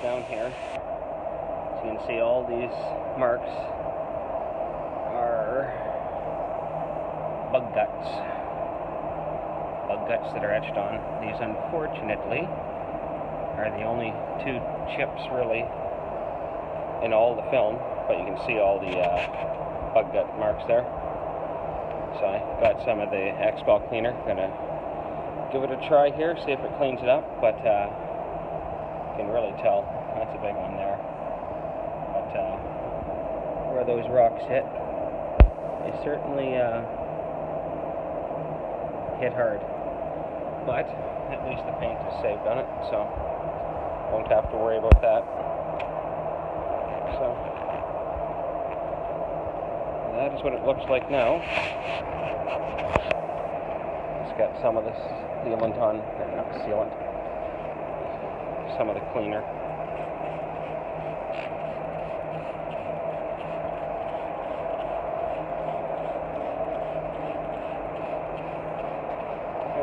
down here. So you can see all these marks are bug guts. Bug guts that are etched on. These, unfortunately, are the only two chips really in all the film, but you can see all the bug gut marks there. So I got some of the Xpel cleaner. Gonna give it a try here, see if it cleans it up, but you can really tell that's a big one there. But where those rocks hit, they certainly hit hard. But at least the paint is saved on it, so won't have to worry about that. So that is what it looks like now. It's got some of this sealant on, not sealant, some of the cleaner.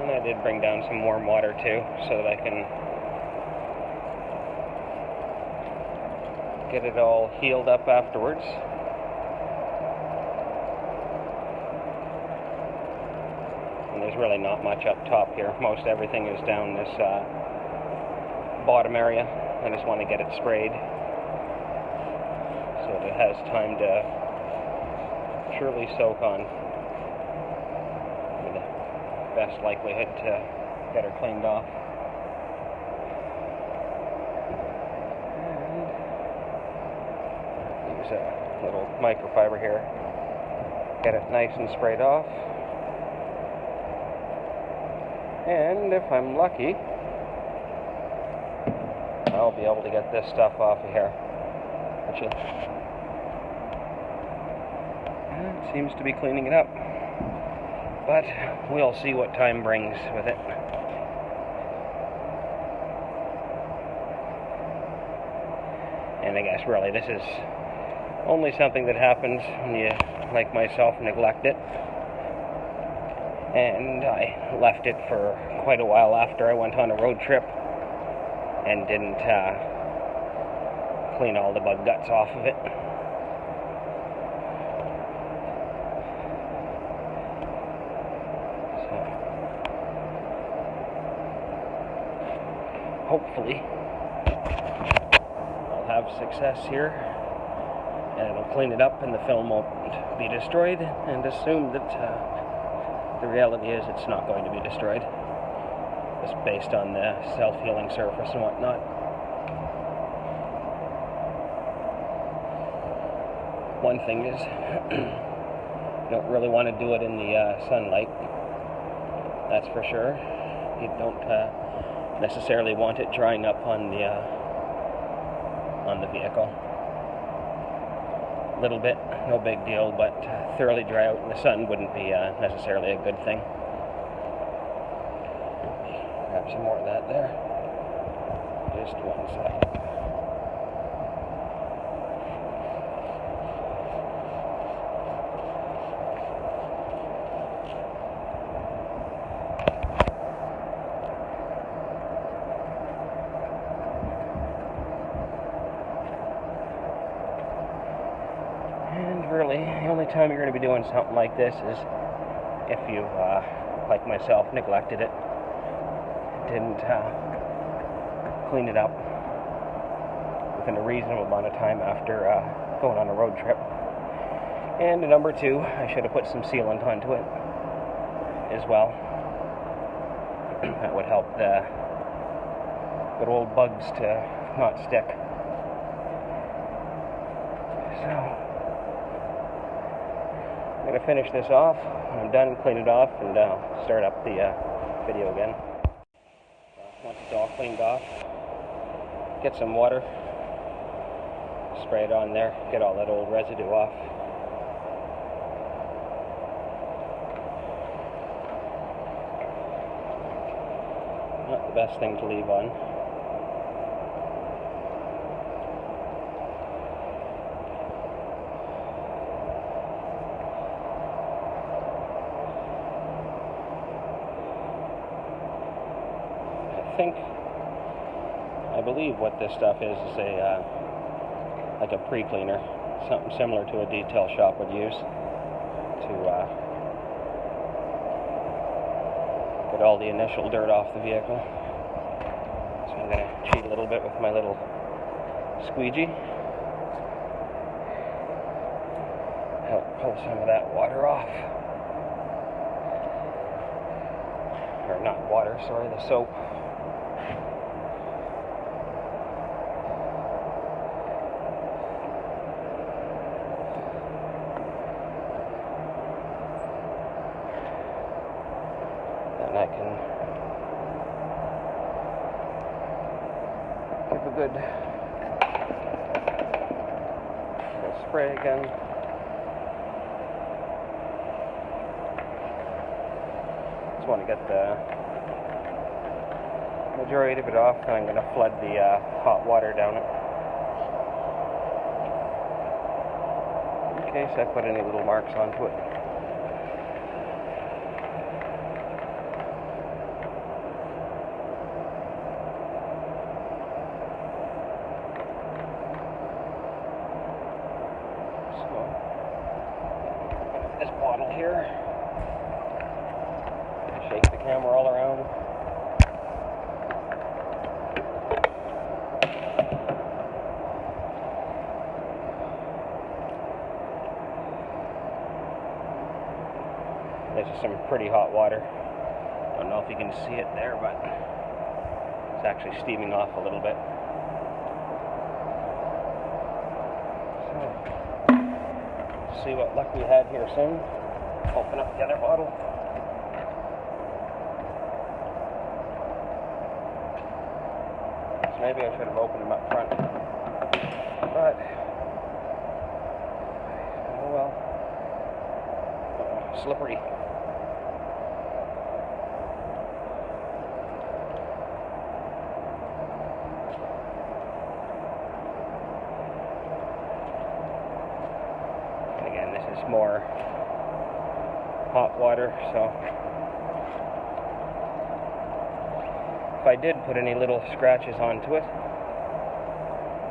And I did bring down some warm water too, so that I can get it all healed up afterwards. And there's really not much up top here. Most everything is down this bottom area. I just want to get it sprayed so that it has time to surely soak on, with the best likelihood to get her cleaned off. A little microfiber here, get it nice and sprayed off, and if I'm lucky, I'll be able to get this stuff off of here. Actually, it seems to be cleaning it up, but we'll see what time brings with it. And I guess really this is only something that happens when you, like myself, neglect it. And I left it for quite a while after I went on a road trip and didn't clean all the bug guts off of it. So hopefully I'll have success here, and it'll clean it up and the film won't be destroyed, and assume that the reality is it's not going to be destroyed, just based on the self-healing surface and whatnot. One thing is, you don't really want to do it in the sunlight, that's for sure. You don't necessarily want it drying up on the vehicle. A little bit, no big deal, but thoroughly dry out in the sun wouldn't be necessarily a good thing. Grab some more of that there. Just 1 second. Really, the only time you're going to be doing something like this is if you, like myself, neglected it, didn't clean it up within a reasonable amount of time after going on a road trip. And number two, I should have put some sealant onto it as well. That would help the good old bugs to not stick. So I'm going to finish this off. When I'm done, clean it off, and start up the video again. Once it's all cleaned off, get some water, spray it on there, get all that old residue off. Not the best thing to leave on. I think I I believe what this stuff is a like a pre-cleaner, something similar to a detail shop would use to get all the initial dirt off the vehicle. So I'm going to cheat a little bit with my little squeegee. Help pull some of that water off. Or not water, sorry, the soap. Then I can give a good little spray again. Just want to get the majority of it off, and I'm going to flood the hot water down it in case I put any little marks onto it. So, this bottle here. Shake the camera all around. This is some pretty hot water. Don't know if you can see it there, but it's actually steaming off a little bit. So, see what luck we had here soon. Open up the other bottle. Maybe I should have opened them up front, but oh well. Slippery. And again, this is more hot water, so if I did put any little scratches onto it,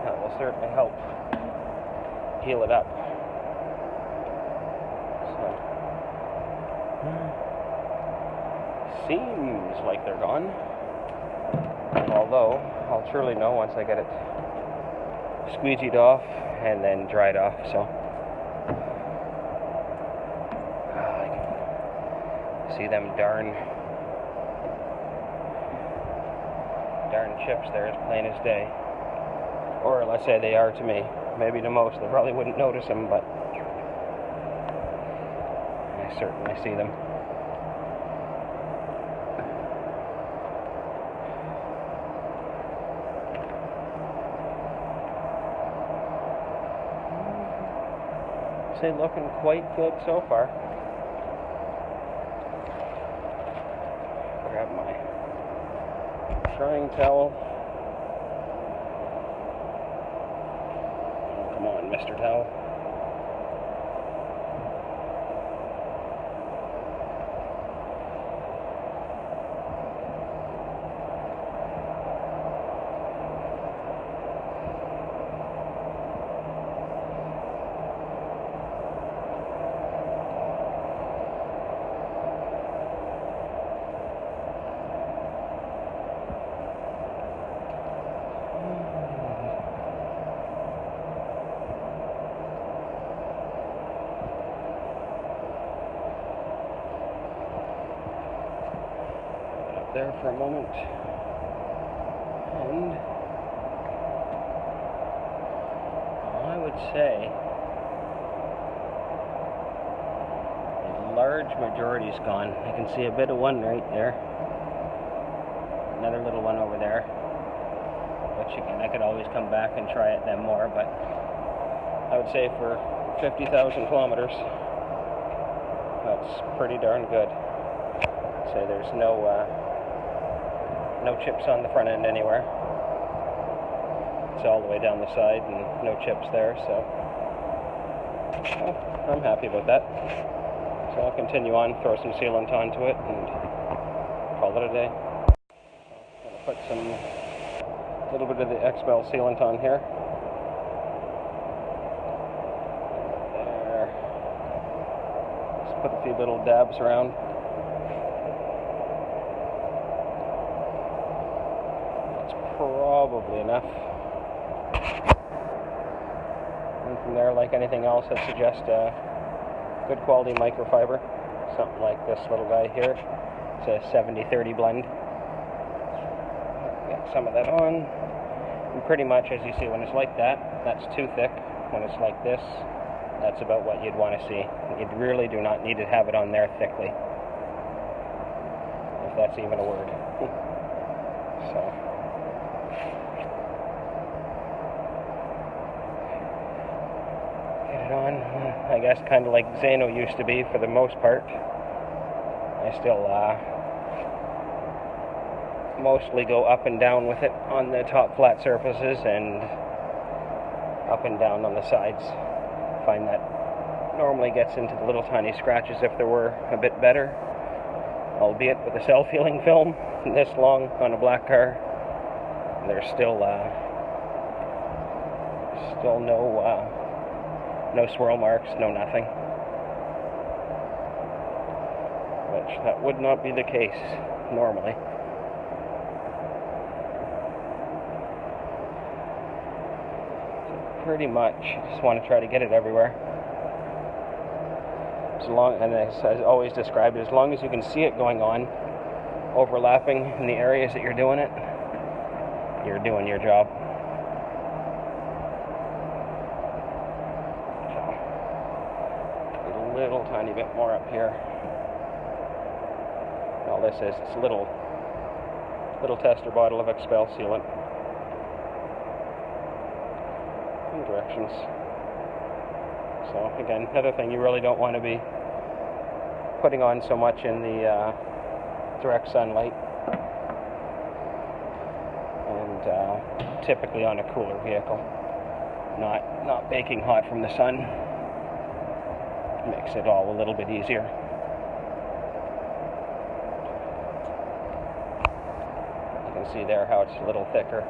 that will certainly help heal it up. So, seems like they're gone. Although, I'll surely know once I get it squeegeed off and then dried off. So, I can see them darn chips there as plain as day. Or let's say they are to me. Maybe to most, they probably wouldn't notice them, but I certainly see them. Say looking quite good so far. Grab my drying towel. Oh, come on, Mr. Towel. There for a moment, and I would say a large majority's gone. I can see a bit of one right there, another little one over there, which again I could always come back and try it then more, but I would say for 50,000 kilometers that's pretty darn good. I'd say there's no chips on the front end anywhere. It's all the way down the side and no chips there, so well, I'm happy about that. So I'll continue on, throw some sealant onto it and call it a day. I'm going to put some A little bit of the Xpel Sealant on here. There. Just put a few little dabs around. That's probably enough. And from there, like anything else, I'd suggest good quality microfiber. Something like this little guy here. It's a 70-30 blend. Get some of that on. And pretty much, as you see, when it's like that, that's too thick. When it's like this, that's about what you'd want to see. You really do not need to have it on there thickly, if that's even a word. So, get it on. I guess kind of like Xano used to be for the most part. I still mostly go up and down with it on the top flat surfaces and up and down on the sides. Find that normally gets into the little tiny scratches if there were a bit better, albeit with a self-healing film this long on a black car. There's still no swirl marks, no nothing, which that would not be the case normally. Pretty much, just want to try to get it everywhere. As long, and as always described, as long as you can see it going on, overlapping in the areas that you're doing it, you're doing your job. So, get a little tiny bit more up here. All this is, it's a little tester bottle of Xpel Sealant. Directions. So again, another thing you really don't want to be putting on so much in the direct sunlight, and typically on a cooler vehicle, not baking hot from the sun. Makes it all a little bit easier. You can see there how it's a little thicker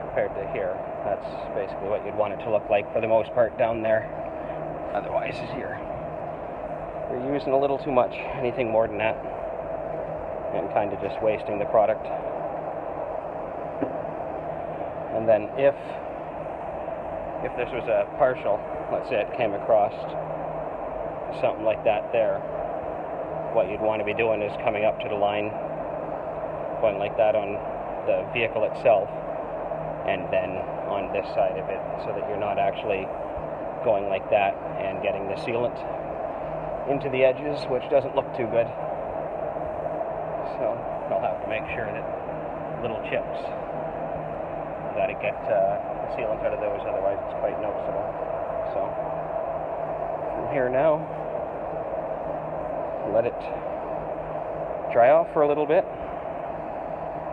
compared to here. That's basically what you'd want it to look like for the most part down there. Otherwise, you're using a little too much. Anything more than that, and kind of just wasting the product. And then if this was a partial, let's say it came across something like that there, what you'd want to be doing is coming up to the line, going like that on the vehicle itself, and then on this side of it, so that you're not actually going like that and getting the sealant into the edges, which doesn't look too good. So I'll have to make sure that little chips, got to get the sealant out of those, otherwise it's quite noticeable. So from here now, let it dry off for a little bit,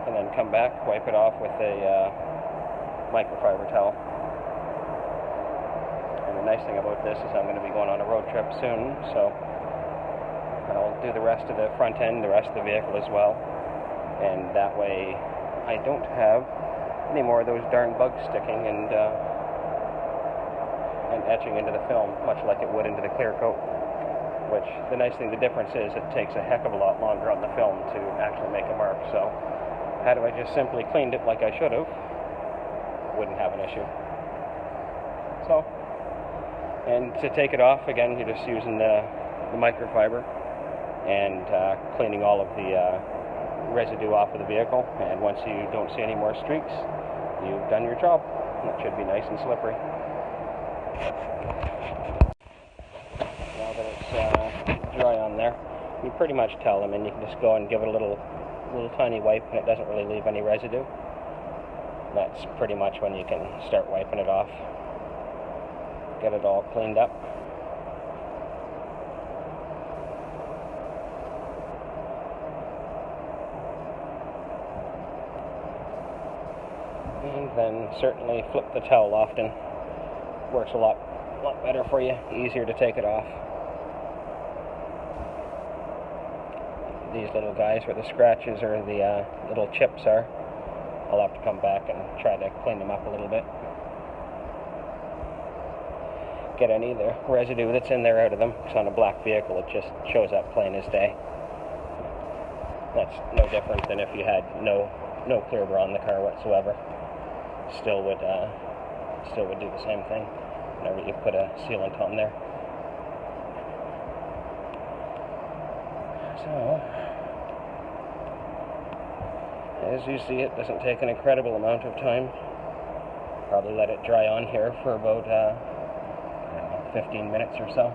and then come back, wipe it off with a microfiber towel. And the nice thing about this is I'm going to be going on a road trip soon, so I'll do the rest of the front end, the rest of the vehicle as well, and that way I don't have any more of those darn bugs sticking and etching into the film, much like it would into the clear coat. Which, the nice thing, the difference is it takes a heck of a lot longer on the film to actually make a mark. So had I just simply cleaned it like I should have, wouldn't have an issue. So, and to take it off, again, you're just using the microfiber and cleaning all of the residue off of the vehicle, and once you don't see any more streaks, you've done your job. That should be nice and slippery. Now that it's dry on there, you pretty much tell them, and you can just go and give it a little tiny wipe, and it doesn't really leave any residue. That's pretty much when you can start wiping it off. Get it all cleaned up. And then certainly flip the towel often. Works a lot better for you, easier to take it off. These little guys where the scratches or the little chips are, I'll have to come back and try to clean them up a little bit. Get any of the residue that's in there out of them. Because on a black vehicle it just shows up plain as day. That's no different than if you had no ClearBra on the car whatsoever. Still would do the same thing whenever you put a sealant on there. So, as you see, it doesn't take an incredible amount of time. Probably let it dry on here for about 15 minutes or so.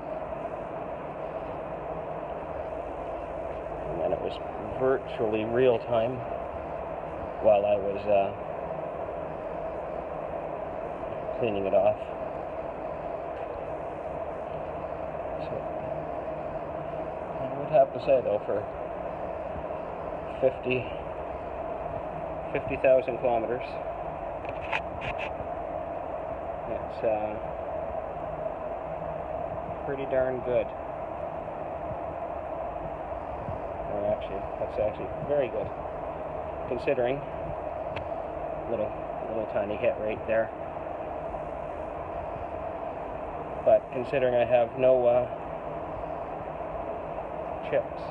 And then it was virtually real time while I was cleaning it off. So, I would have to say though, for 50,000 kilometers, it's pretty darn good. Or actually, that's actually very good, considering little tiny hit right there. But considering I have no chips,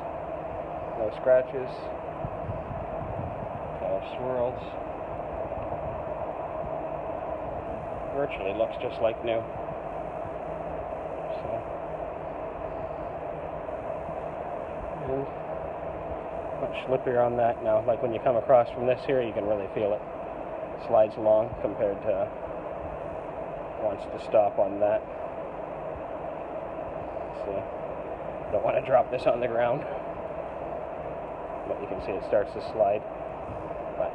no scratches, no swirls, virtually looks just like new. So, and much slippier on that now. Like when you come across from this here, you can really feel it. Slides along compared to wants to stop on that. So, don't want to drop this on the ground. But you can see it starts to slide. But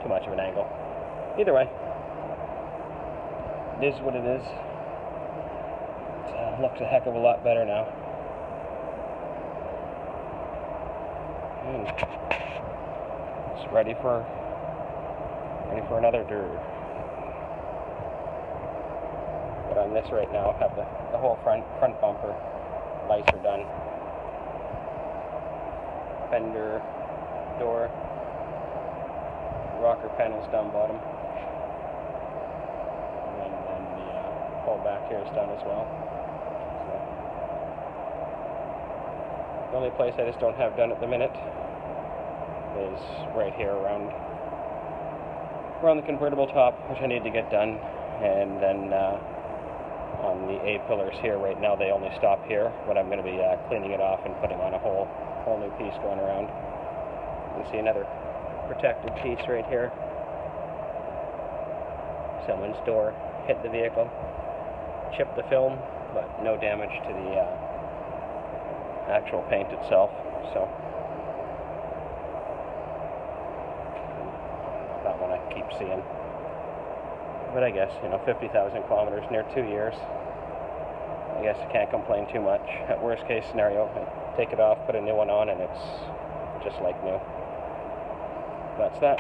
too much of an angle. Either way, it is what it is. It looks a heck of a lot better now. And it's ready for another dirt. But on this right now, I have the whole front bumper lights are done. Fender, door, rocker panels down bottom, and then the whole back here is done as well. So, the only place I just don't have done at the minute is right here around the convertible top, which I need to get done, and then on the A pillars here right now they only stop here, but I'm going to be cleaning it off and putting on a whole new piece going around. You can see another protected piece right here. Someone's door hit the vehicle, chipped the film, but no damage to the actual paint itself. So that one I keep seeing. But I guess, 50,000 kilometers, near 2 years. I guess I can't complain too much. At worst case scenario, I take it off, put a new one on, and it's just like new. That's that.